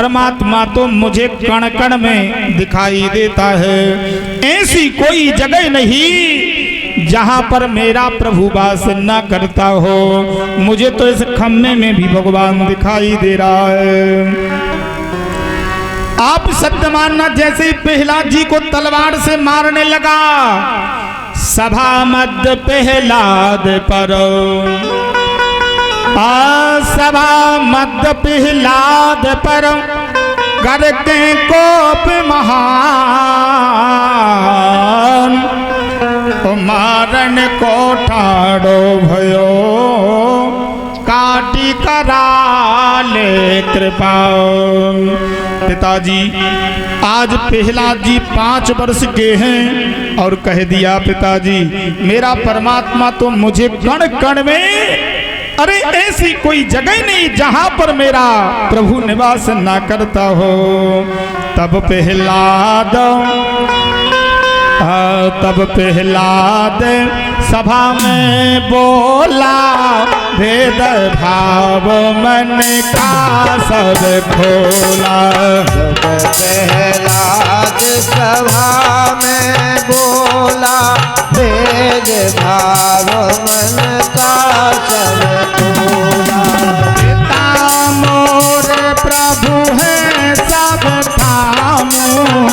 परमात्मा तो मुझे कण कण में दिखाई देता है। ऐसी कोई जगह नहीं जहां पर मेरा प्रभु वास न करता हो। मुझे तो इस खम्मे में भी भगवान दिखाई दे रहा है। आप सत्य मानना, जैसे ही प्रहलाद जी को तलवार से मारने लगा, सभा मध्य प्रहलाद पर, सभा मध्य प्रहलाद पर करके कोप महान, मारन को ठाड़ो भयो काटी कराले कृपा। पिताजी, आज प्रहलाद जी 5 वर्ष के हैं और कह दिया पिताजी मेरा परमात्मा तो मुझे कण कण में, अरे ऐसी कोई जगह नहीं जहां पर मेरा प्रभु निवास ना करता हो। तब प्रहलाद सभा में बोला, भेद भाव मन का सब खोला। प्रहलाद सभा में बोला, भेद भाव मन का सब खोला। पिता मोर प्रभु है सब थामू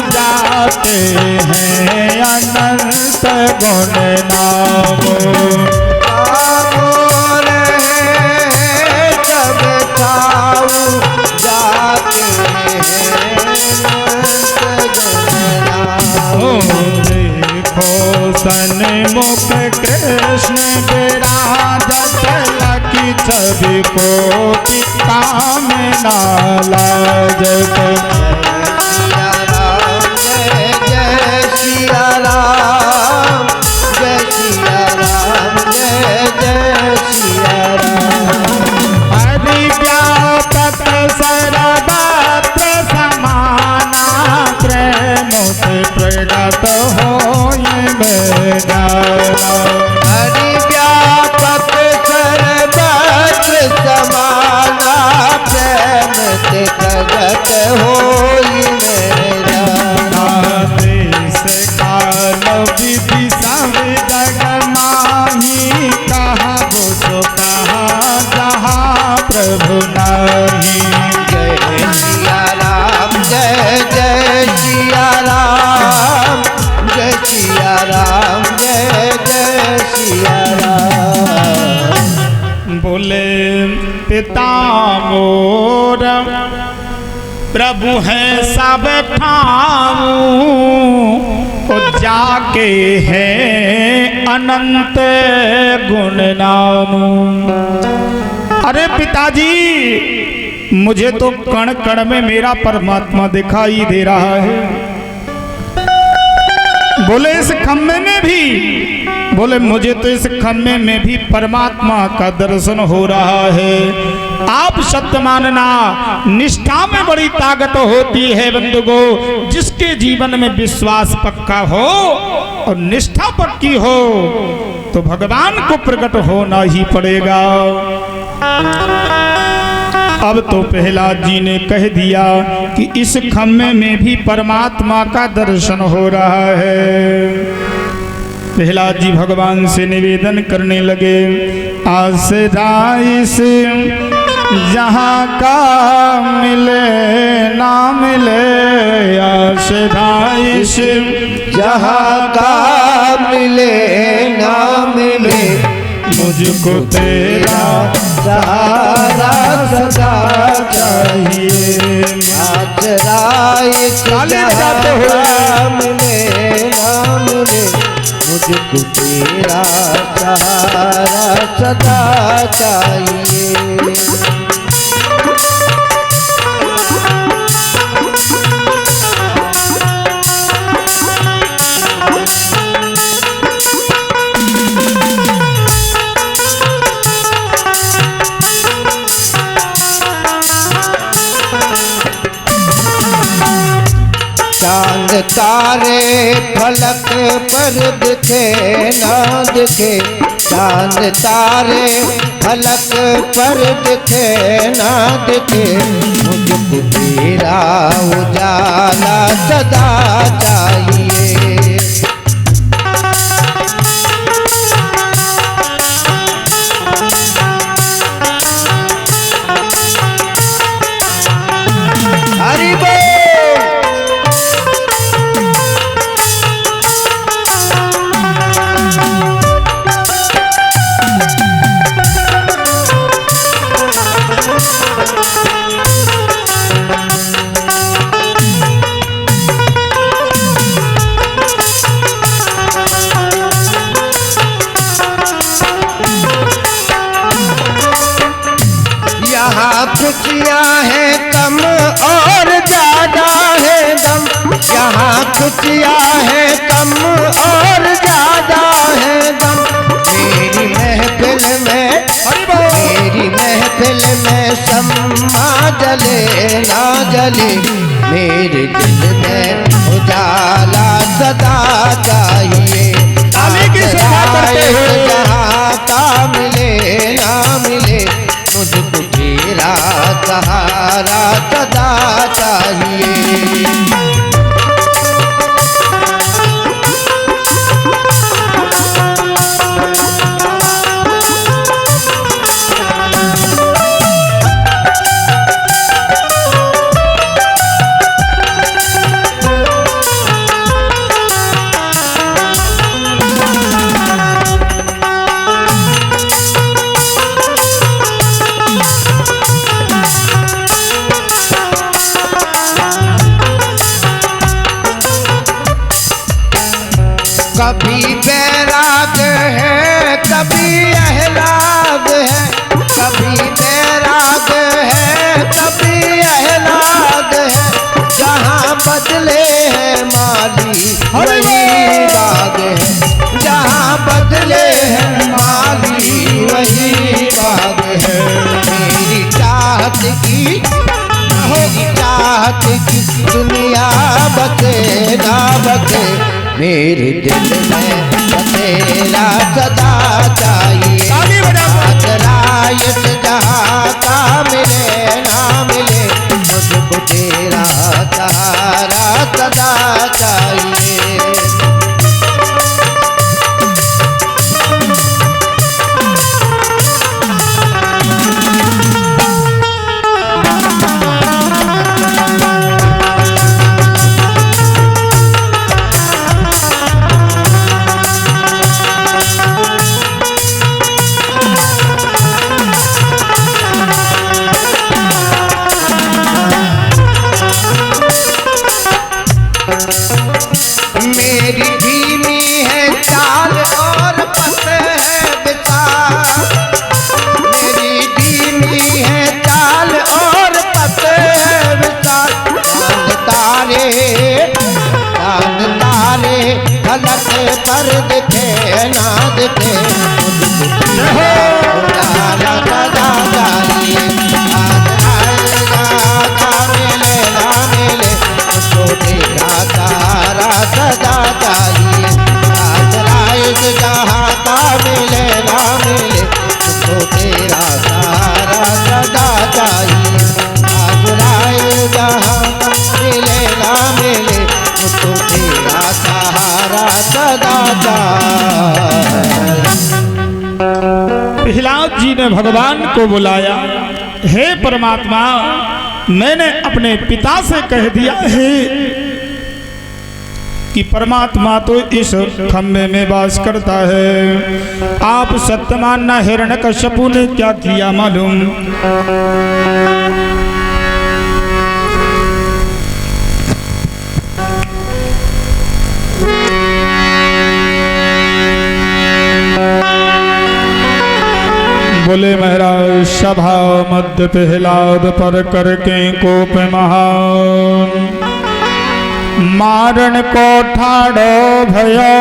जाते हैं अनंत गुण नामो। सन्मुख कृष्ण विराजत लखी छवि को काम ना लाजत। जय जय सिया राम, जय सिया राम, जय जय सिया राम। हरि व्यापक सर्वत्र समाना, प्रेम से प्रगट होए बेगाना। हरि व्यापक सर्वत्र समाना, प्रेम से प्रगट होई मेरा। देश काल विधि सब जग माही, कहा वो सो कहा जहाँ प्रभु नाही। जय सिया राम, जय जय सिया राम, जय सिया राम, जय जय सिया राम। बोले पिता मोर प्रभु है सब ठाऊं, तो जाके है अनंत गुण नाम। अरे पिताजी, मुझे तो कण कण में मेरा परमात्मा दिखाई दे रहा है। बोले इस खम्मे में भी, बोले मुझे तो इस खम्मे में भी परमात्मा का दर्शन हो रहा है। आप सत्य मानना, निष्ठा में बड़ी ताकत होती है बंधुगो। जिसके जीवन में विश्वास पक्का हो और निष्ठा पक्की हो तो भगवान को प्रकट होना ही पड़ेगा। अब तो प्रहलाद जी ने कह दिया कि इस खम्मे में भी परमात्मा का दर्शन हो रहा है। प्रहलाद जी भगवान से निवेदन करने लगे, आसराइस जहाँ का मिले ना मिले, आसराइस जहाँ का मिले ना मिले, मुझको तेरा सहारा सदा चाहिए। आसराइस जहाँ मिले ना मिले, मुझको तेरा सहारा सदा चाहिए। चांद तारे फलक पर दिखे ना दिखे, चांद तारे फलक पर दिखे ना दिखे, मुझको तेरा उजाला सदा चाहिए। हरि बोल। यहाँ खुशियाँ हैं कम और ज्यादा है गम, यहाँ खुशियाँ हैं कम और ज्यादा है गम। मेरी महफिल में शम्मा जले ना जले, मेरे दिल में उजाला सदा चाहिए। जहाँ का मिले ना मिले, मुझको तेरा सहारा सदा चाहिए। कभी बैराग है कभी अहलाद है, कभी बैराग है कभी अहलाद है। जहाँ बदले हैं माली वही बाग है, जहाँ बदले हैं माली वही बाग है। मेरी चाहत की दुनिया बसे ना बसे, मेरे दिल में तेरा सदा चाहिए। जहाँ का मिले ना मिले, मुझको तेरा सहारा सदा चाहिए। मेरी धीमी है चाल और पत है विचार, मेरी धीमी है चाल और पत है विचार। चांद तारे फलक पर दिखे ना दिखे, उजाला सदा चाहिए। मिले ना मिले, मुझको तेरा सहारा सदा चाहिए। जहाँ का मिले ना मिले, मुझको तेरा सहारा सदा चाहिए। जहाँ का मिले ना मिले, मुझको तेरा सहारा सदा चाहिए। प्रहलाद जी ने भगवान को बुलाया, हे परमात्मा, मैंने अपने पिता से कह दिया है कि परमात्मा तो इस खम्भे में वास करता है। आप सत्यमाना हिरण्यकश्यपु ने क्या किया मालूम? बोले महाराज, सभा मध्य प्रहलाद पर करके कोप महान, मारण को ठाड़ो भयो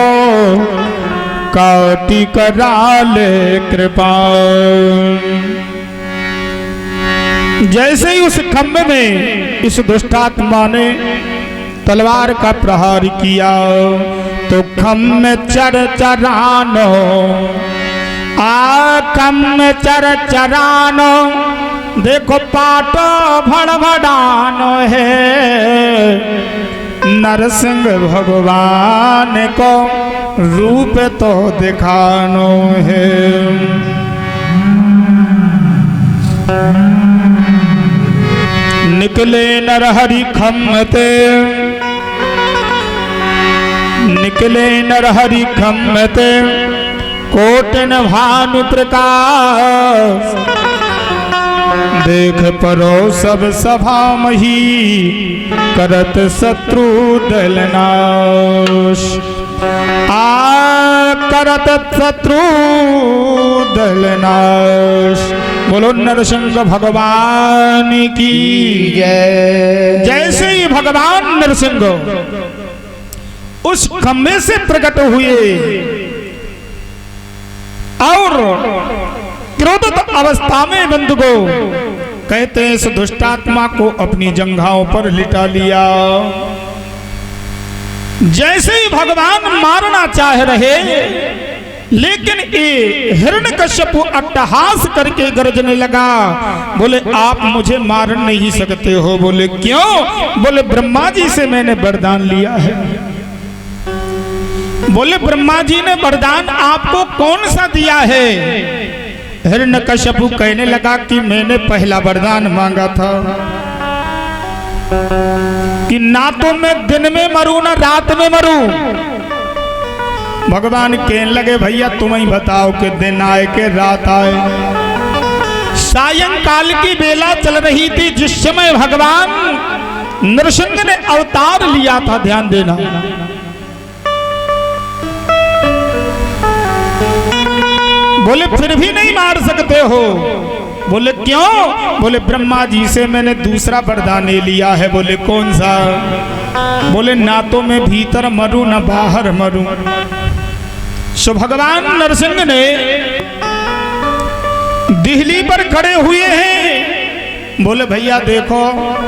काटी कराले कृपा। जैसे ही उस खम्भे में इस दुष्टात्मा ने तलवार का प्रहार किया तो खम्भे चर चरानो, खम्भे चर चरानो देखो पाट भड़भड़ानो है, नरसिंह भगवान को रूप तो दिखानो है। निकले नरहरि खम्मते, निकले नरहरि खम्मते, कोटन भानु प्रकाश। देख परो सब सभा मही, करत शत्रु दलनाश। करत शत्रु दलनाश। बोलो नरसिंह भगवान की जय। जैसे ही भगवान नरसिंह उस खम्भे से प्रकट हुए और क्रोधित अवस्था में बंधुको कहते हैं इस दुष्टात्मा को अपनी जंघाओं पर लिटा लिया। जैसे ही भगवान मारना चाह रहे, लेकिन ये हिरण्यकश्यप अट्टहास करके गरजने लगा। बोले आप मुझे मार नहीं सकते हो। बोले क्यों? बोले ब्रह्मा जी से मैंने वरदान लिया है। बोले ब्रह्मा जी ने वरदान आपको कौन सा दिया है? हिरण्यकश्यप कहने लगा कि मैंने पहला वरदान मांगा था कि ना तो मैं दिन में मरूं ना रात में मरूं। भगवान कहने लगे भैया तुम ही बताओ कि दिन आए कि रात आए। सायंकाल की बेला चल रही थी जिस समय भगवान नरसिंह ने अवतार लिया था, ध्यान देना। बोले फिर भी नहीं मार सकते हो। बोले क्यों? बोले ब्रह्मा जी से मैंने दूसरा वरदान ले लिया है। बोले कौन सा? बोले ना तो मैं भीतर मरूं ना बाहर मरूं। सो भगवान नरसिंह ने दिहली पर खड़े हुए हैं। बोले भैया देखो,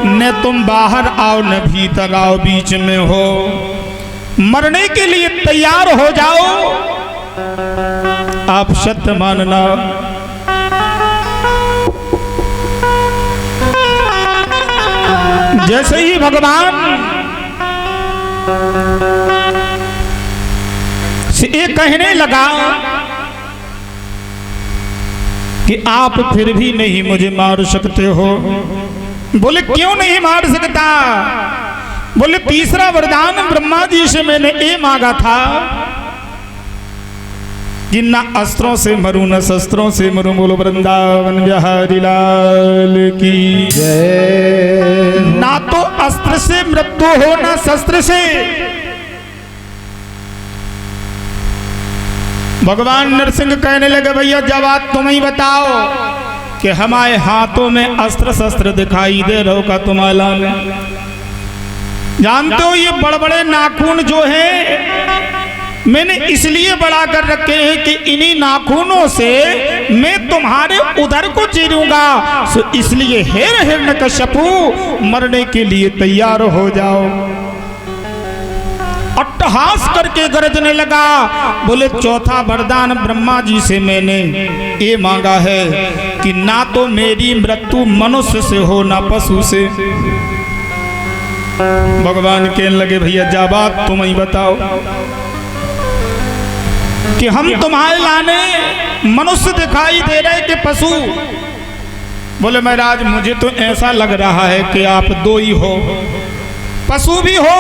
न तुम बाहर आओ न भीतर आओ, बीच में हो। मरने के लिए तैयार हो जाओ। आप सत्य मानना। जैसे ही भगवान से ये कहने लगा कि आप फिर भी नहीं मुझे मार सकते हो। बोले क्यों नहीं मार सकता? बोले तीसरा वरदान ब्रह्मा जी से मैंने ये मांगा था कि ना अस्त्रों से मरूं न शस्त्रों से मरूं। बोलो वृंदावन बिहारी लाल की जय। ना तो अस्त्र से मृत्यु हो ना शस्त्र से। भगवान नरसिंह कहने लगे भैया जब आप तुम ही बताओ कि हमारे हाथों में अस्त्र शस्त्र दिखाई दे रहो का तुम्हारा में। जानते हो ये बड़े बड़े नाखून जो है मैंने इसलिए बड़ा कर रखे हैं कि इन्हीं नाखूनों से मैं तुम्हारे उदर को चीरूंगा। सो इसलिए हे हिरण्यकश्यपु मरने के लिए तैयार हो जाओ। अट्टहास करके गरजने लगा। बोले चौथा वरदान ब्रह्मा जी से मैंने ये मांगा है कि ना तो मेरी मृत्यु मनुष्य से हो ना पशु से। भगवान कहने लगे भैया जा बात तुम ही बताओ कि हम तुम्हारे लाने मनुष्य दिखाई दे रहे कि पशु। बोले महाराज मुझे तो ऐसा लग रहा है कि आप दो ही हो, पशु भी हो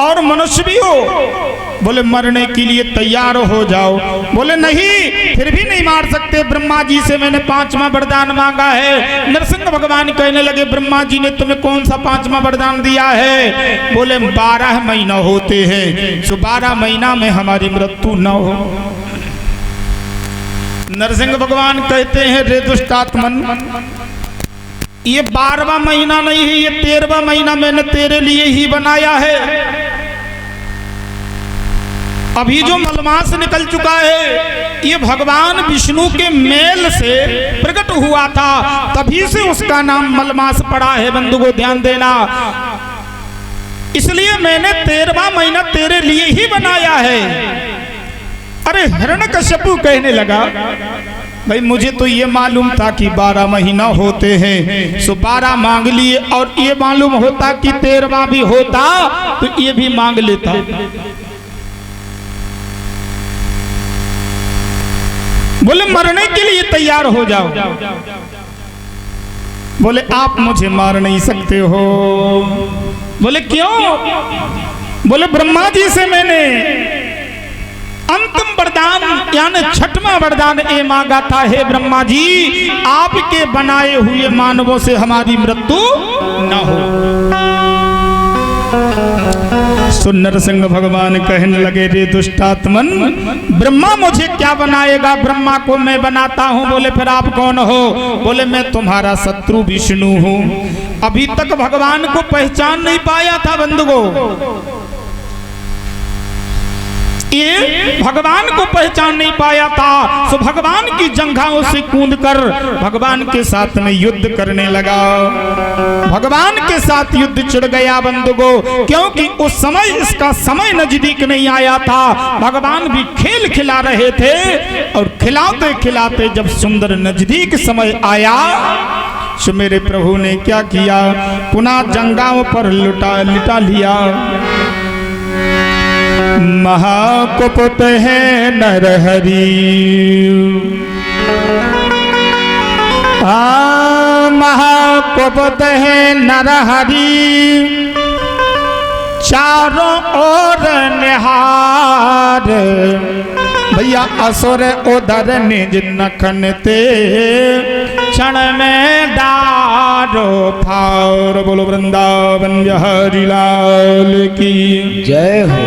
और मनुष्य भी हो। बोले मरने के लिए तैयार हो जाओ। बोले नहीं फिर भी नहीं मार सकते। ब्रह्मा जी से मैंने पांचवा वरदान मांगा है। नरसिंह भगवान कहने लगे ब्रह्मा जी ने तुम्हें कौन सा पांचवा वरदान दिया है? बोले 12 महीना होते हैं, सो 12 महीना में हमारी मृत्यु न हो। नरसिंह भगवान कहते हैं रे दुष्टात्मन, ये 12वां महीना नहीं है, ये 13वां महीना मैंने तेरे लिए ही बनाया है। अभी जो मलमास निकल चुका है ये भगवान विष्णु के मेल से प्रकट हुआ था, तभी से उसका नाम मलमास पड़ा है। बंधु को ध्यान देना, इसलिए मैंने 13वां महीना तेरे लिए ही बनाया है। अरे हिरण्यकश्यप कहने लगा भाई मुझे तो ये मालूम था कि 12 महीना होते हैं, सो 12 मांग लिए, और ये मालूम होता कि 13वां भी होता तो ये भी मांग लेता। बोले मरने के लिए तैयार हो जाओ। बोले आप मुझे मार नहीं सकते हो। बोले क्यों? बोले ब्रह्मा जी से मैंने अंतिम वरदान यानी 6वां वरदान ये मांगा था, हे ब्रह्मा जी आपके बनाए हुए मानवों से हमारी मृत्यु न हो। सुनर सिंह भगवान कहने लगे, रे दुष्टात्मन, ब्रह्मा मुझे क्या बनाएगा? ब्रह्मा को मैं बनाता हूँ। बोले फिर आप कौन हो? बोले मैं तुम्हारा शत्रु विष्णु हूँ। अभी तक भगवान को पहचान नहीं पाया था बंधुओं, ये भगवान को पहचान नहीं पाया था। सो भगवान की जंघाओं से कूदकर भगवान के साथ में युद्ध करने लगा। भगवान के साथ युद्ध छिड़ गया बंधुओं, क्योंकि उस समय इसका समय नजदीक नहीं आया था। भगवान भी खेल खिला रहे थे, और खिलाते खिलाते जब सुंदर नजदीक समय आया, सो मेरे प्रभु ने क्या किया? पुनः जंघाओं पर लिटा लिया। महाकुपित है नरहरि, महाकुपित है नरहरि, चारों ओर निहार। भैया असुर उधर निज नखनते, क्षण में डारो फार। बोलो वृंदावन बिहारी लाल की जय हो।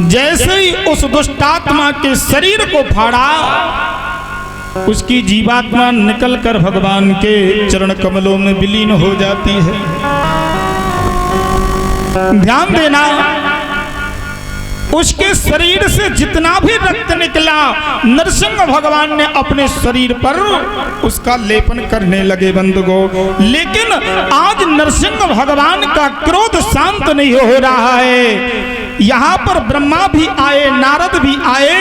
जैसे ही उस दुष्टात्मा के शरीर को फाड़ा, उसकी जीवात्मा निकलकर भगवान के चरण कमलों में विलीन हो जाती है। ध्यान देना, उसके शरीर से जितना भी रक्त निकला, नरसिंह भगवान ने अपने शरीर पर उसका लेपन करने लगे बंधुओं। लेकिन आज नरसिंह भगवान का क्रोध शांत नहीं हो रहा है। यहाँ पर ब्रह्मा भी आए, नारद भी आए,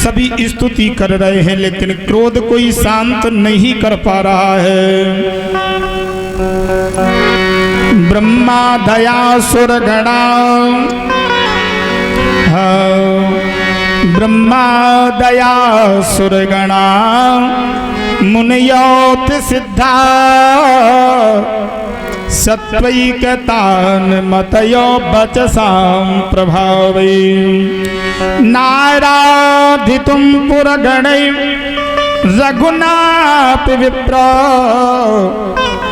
सभी स्तुति कर रहे हैं, लेकिन क्रोध कोई शांत नहीं कर पा रहा है। ब्रह्मा दया सुरगणा, ब्रह्मा दया सुरगणा, मुनियोत सिद्धा, सत्वैकतान मतयो बचसां प्रभावै, नाराधितुं पुरगणै रघुनाथ विप्र,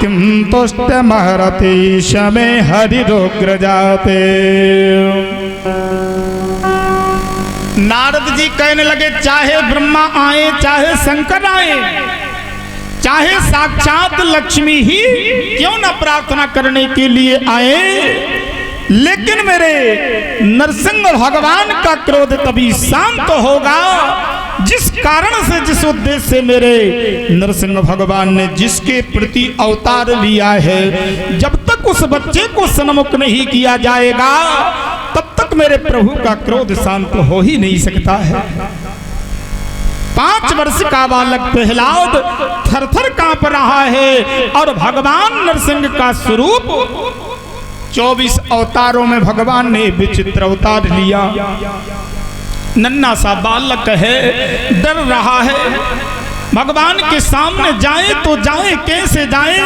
किं तुष्टमहरति शमे हरिरुग्र जाते। नारद जी कहने लगे, चाहे ब्रह्मा आए, चाहे शंकर आए, चाहे साक्षात लक्ष्मी ही क्यों न प्रार्थना करने के लिए आए, लेकिन मेरे नरसिंह भगवान का क्रोध तभी शांत होगा जिस कारण से, जिस उद्देश्य से मेरे नरसिंह भगवान ने जिसके प्रति अवतार लिया है, जब तक उस बच्चे को सन्मुख नहीं किया जाएगा तब तक मेरे प्रभु का क्रोध शांत हो ही नहीं सकता है। 5 वर्ष का बालक प्रहलाद थर-थर कांप रहा है, और भगवान नरसिंह का स्वरूप 24 अवतारों में भगवान ने विचित्र अवतार लिया। नन्हा सा बालक है, डर रहा है, भगवान के सामने जाए तो जाए कैसे जाए।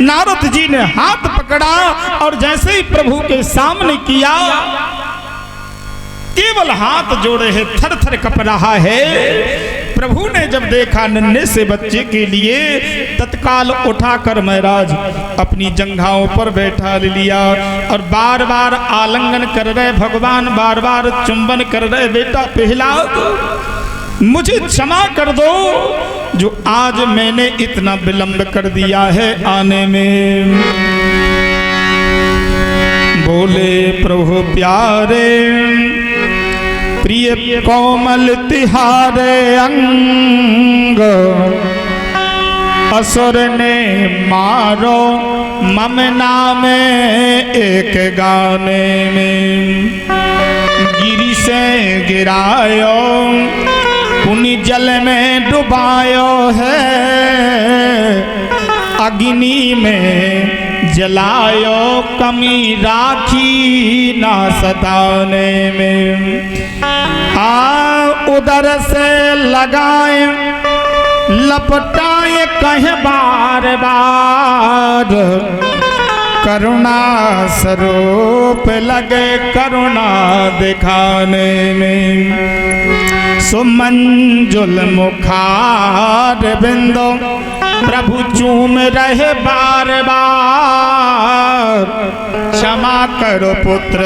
नारद जी ने हाथ पकड़ा और जैसे ही प्रभु के सामने किया, केवल हाथ जोड़े है, थर थर कप रहा है। प्रभु ने जब देखा नन्हे से बच्चे के लिए, तत्काल उठाकर महाराज अपनी जंघाओं पर बैठा लिया और बार बार आलिंगन कर रहे भगवान, बार बार चुंबन कर रहे, बेटा प्रहलाद मुझे क्षमा कर दो जो आज मैंने इतना विलंब कर दिया है आने में। बोले प्रभु प्यारे प्रिय कोमल तिहारे अंग, असुर ने मारो मम नामे एक गाने में। गिरी से गिरायो पुनि जल में डुबायो है, अग्नि में जलायो, कमी राखी ना सताने में। उधर से लगाए लपटाए कहे बार बार, करुणा स्वरूप लगे करुणा दिखाने में। सुमंजुल मुखार बिंदो प्रभु चूम रहे बार बार, क्षमा करो पुत्र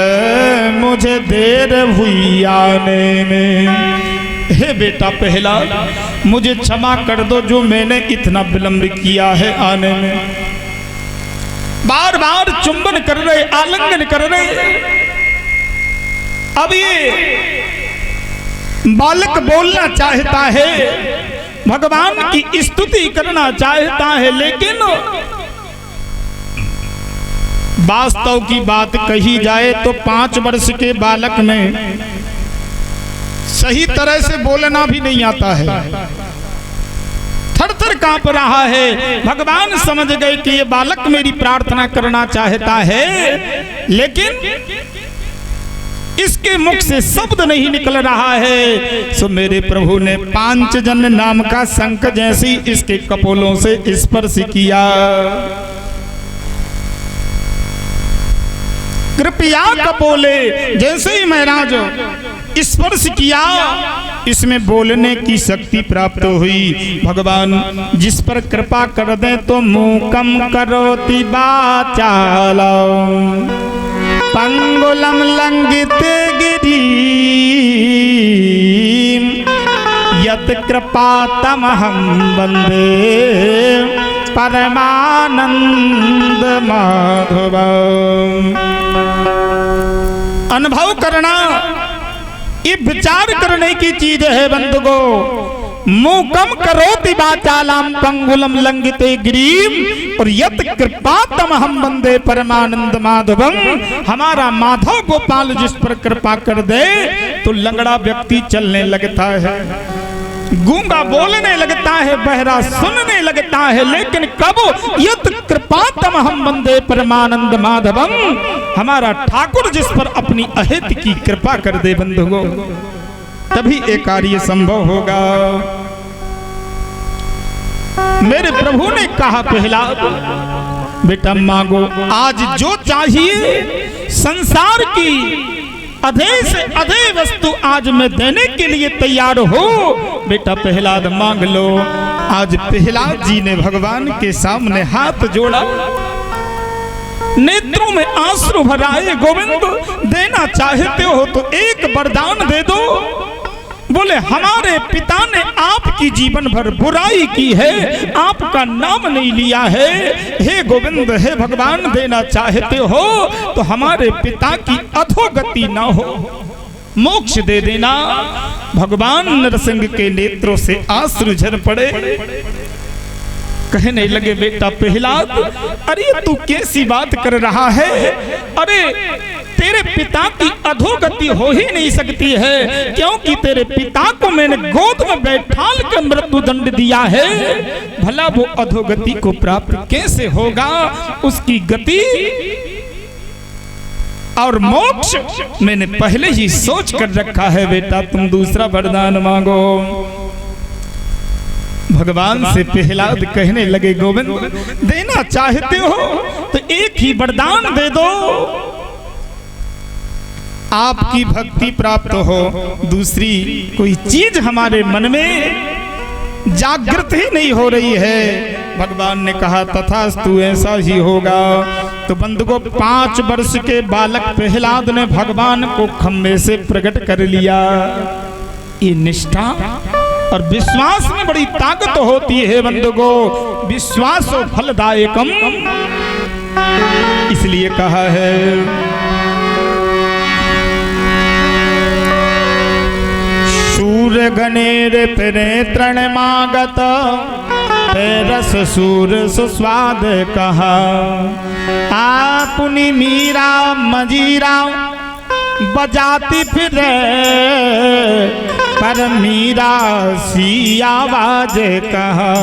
मुझे देर हुई आने में। हे बेटा प्रहलाद, मुझे क्षमा कर दो जो मैंने इतना विलंब किया है आने में। बार बार चुंबन कर रहे, आलिंगन कर रहे। अब ये बालक बोलना चाहता है, भगवान की स्तुति करना चाहता है, लेकिन वास्तव की बात कही जाए तो 5 वर्ष के बालक में सही तरह से बोलना भी नहीं आता है, थर थर कांप रहा है। भगवान समझ गए कि ये बालक मेरी प्रार्थना करना चाहता है, लेकिन इसके मुख से शब्द नहीं निकल रहा है। सो मेरे प्रभु ने पांचजन्य नाम का शंख जैसी इसके कपोलों से स्पर्श किया। कृपया कपोले जैसे ही महाराज स्पर्श किया, इसमें बोलने की शक्ति प्राप्त हुई। भगवान जिस पर कृपा कर दे तो मूकम करोति वाचालम, पंगुलम लंघिते गिरिम, यत कृपा तमहं वंदे परमानंद माधवम। अनुभव करना ये विचार करने की चीज है बंधुगो। मूकम करोति वाचालम पंगुलम लंघिते गिरिम, और यत कृपातम हम वंदे परमानंद माधवम। हमारा माधव गोपाल जिस पर कृपा कर दे तो लंगड़ा व्यक्ति चलने लगता है, गूंगा बोलने लगता है, बहरा सुनने लगता है। लेकिन कब यत कृपातम हम वंदे परमानंद माधवम, हमारा ठाकुर जिस पर अपनी अहित की कृपा कर दे बंधुओं, तभी एक कार्य संभव होगा। मेरे प्रभु ने कहा प्रहलाद बेटा मांगो, आज जो चाहिए संसार की अधे से अधे वस्तु आज मैं देने के लिए तैयार हो। बेटा प्रहलाद मांग लो। आज प्रहलाद जी ने भगवान के सामने हाथ जोड़ा, नेत्रों में आंसू भराए। गोविंद देना चाहते हो तो एक वरदान दे दो। बोले हमारे पिता ने आपकी जीवन भर बुराई की है, आपका नाम नहीं लिया है। हे गोविंद, हे भगवान, देना चाहते हो तो हमारे पिता की अधोगति ना हो, मोक्ष दे देना। भगवान नरसिंह के नेत्रों से आंसू झर पड़े। कहने लगे बेटा प्रहलाद, अरे तू कैसी बात कर रहा है? अरे तेरे पिता की अधोगति हो ही नहीं सकती है, क्योंकि तेरे पिता को मैंने गोद में बैठाल कर मृत्यु दंड दिया है। भला वो अधोगति को प्राप्त कैसे होगा? उसकी गति और मोक्ष मैंने पहले ही सोच कर रखा है। बेटा तुम दूसरा वरदान मांगो। भगवान से प्रहलाद कहने लगे गोविंद देना चाहते हो तो एक ही वरदान दे दो, आपकी भक्ति प्राप्त हो। दूसरी कोई चीज हमारे मन में जागृत ही नहीं हो रही है। भगवान ने कहा तथास्तु, ऐसा ही होगा। तो बंधुओं 5 वर्ष के बालक प्रहलाद ने भगवान को खम्भे से प्रकट कर लिया। ये निष्ठा और विश्वास में बड़ी ताकत होती है बंधुओं। विश्वासो फलदायकम, इसलिए कहा है सूर गणेर फिरे तृणमागत, रस सूर सुस्वाद कहा। आपुनि मीरा मजीरा बजाती फिरे, कर मीरा सी आवाज कहा।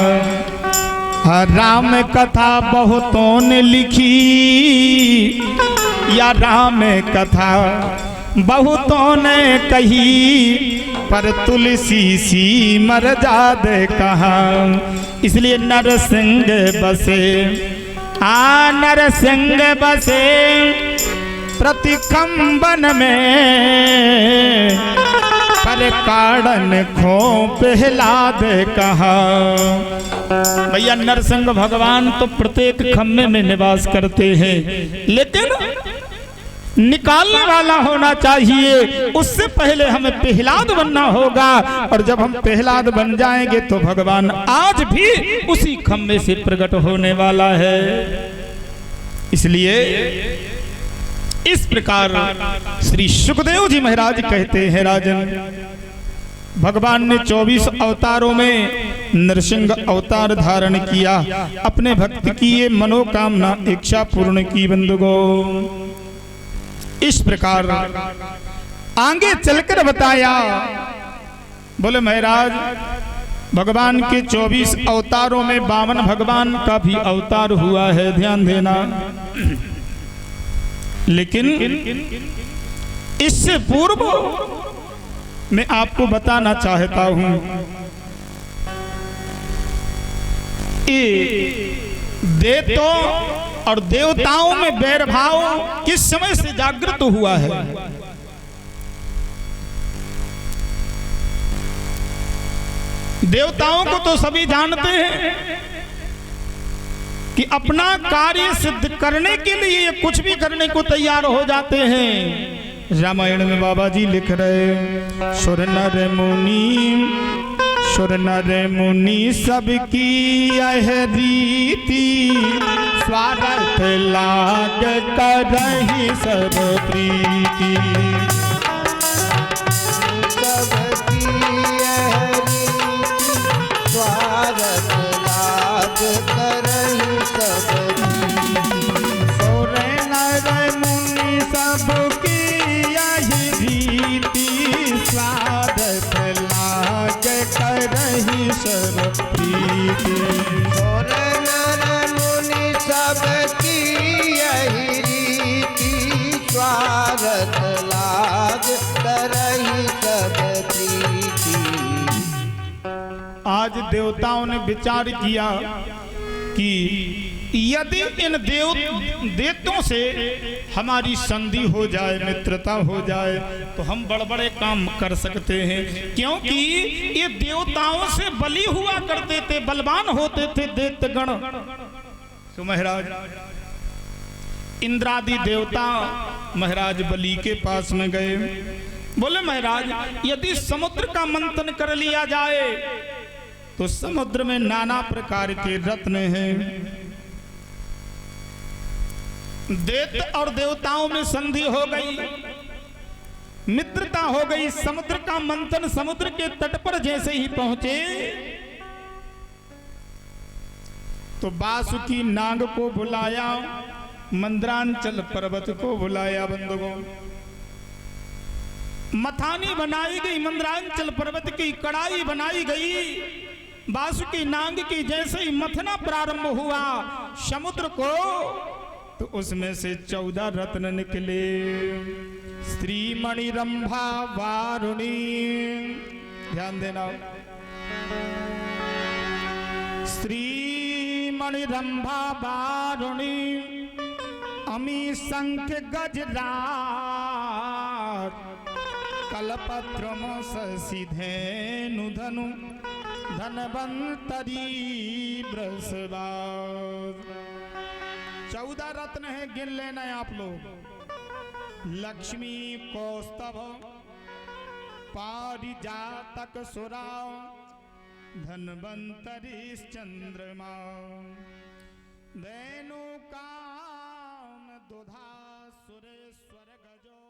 राम कथा बहुतों ने लिखी, या राम कथा बहुतों ने कही, पर तुलसी सी मर्याद कहा। इसलिए नरसिंह बसे, नरसिंह बसे प्रतिखंबन में, पर कारण खो प्रहलाद कहा। भैया नरसिंह भगवान तो प्रत्येक खम्भे में निवास करते हैं, लेकिन निकालने वाला होना चाहिए। उससे पहले हमें प्रहलाद बनना होगा, और जब हम प्रहलाद बन जाएंगे तो भगवान आज भी उसी खम्भे से प्रकट होने वाला है। इसलिए इस प्रकार श्री सुखदेव जी महाराज कहते हैं, राजन भगवान ने 24 अवतारों में नरसिंह अवतार धारण किया, अपने भक्त की ये मनोकामना इच्छा पूर्ण की। बंधुगो इस प्रकार आगे चलकर बताया, बोले महाराज भगवान के 24 अवतारों में 52 भगवान का भी अवतार हुआ है, ध्यान देना। लेकिन इससे पूर्व मैं आपको बताना चाहता हूं, देवों और देवताओं में बैरभाव किस समय से जागृत हुआ है। देवताओं को तो सभी जानते हैं कि अपना कार्य सिद्ध करने के लिए कुछ भी करने को तैयार हो जाते हैं। रामायण में बाबा जी लिख रहे, सुर नर मुनि सबकी यह रीति, स्वागत लाग करहि सब प्रीति। सबकी यह रीति, स्वागत लाग करहि सब प्रीति। सुर नर मुनि सबकी यही रीति, स्वागत लाग करहि सब प्रीति। सुर नर मुनि सबकी यही रीति, स्वागत लाग करहि सब प्रीति। आज देवताओं ने विचार किया कि यदि इन देवताओं से हमारी संधि हो जाए, मित्रता हो जाए, तो हम बड़े बड़े काम कर सकते हैं। क्योंकि ये देवताओं से बलि हुआ करते थे, बलवान होते थे दैत्यगण। तो महाराज इंद्रादि देवता महाराज बलि के पास में गए, बोले महाराज यदि समुद्र का मंथन कर लिया जाए तो समुद्र में नाना प्रकार के रत्न हैं। दैत्य और देवताओं में संधि हो गई, मित्रता हो गई। समुद्र का मंथन, समुद्र के तट पर जैसे ही पहुंचे तो वासुकी नाग को बुलाया, मंदरांचल पर्वत को बुलाया। बंधुओं मथानी बनाई गई, मंदरांचल पर्वत की कड़ाई बनाई गई। वासुकी नाग की जैसे ही मथना प्रारंभ हुआ समुद्र को, तो उसमें से 14 रत्न निकले। स्त्री मणि रंभा वारुणी, ध्यान देना, स्त्री मणि रंभा वारुणी, अमी शंख गजराज, कलपत्रम शशिधेनु धनु, धनवंतरी बृहस्पति। 14 रत्न है, गिन लेना है आप लोग। लक्ष्मी कौस्तभ, पारिजातक सुरा, धनवंतरी चंद्रमा, धेनु काम दुधा सुरेश्वर गजो।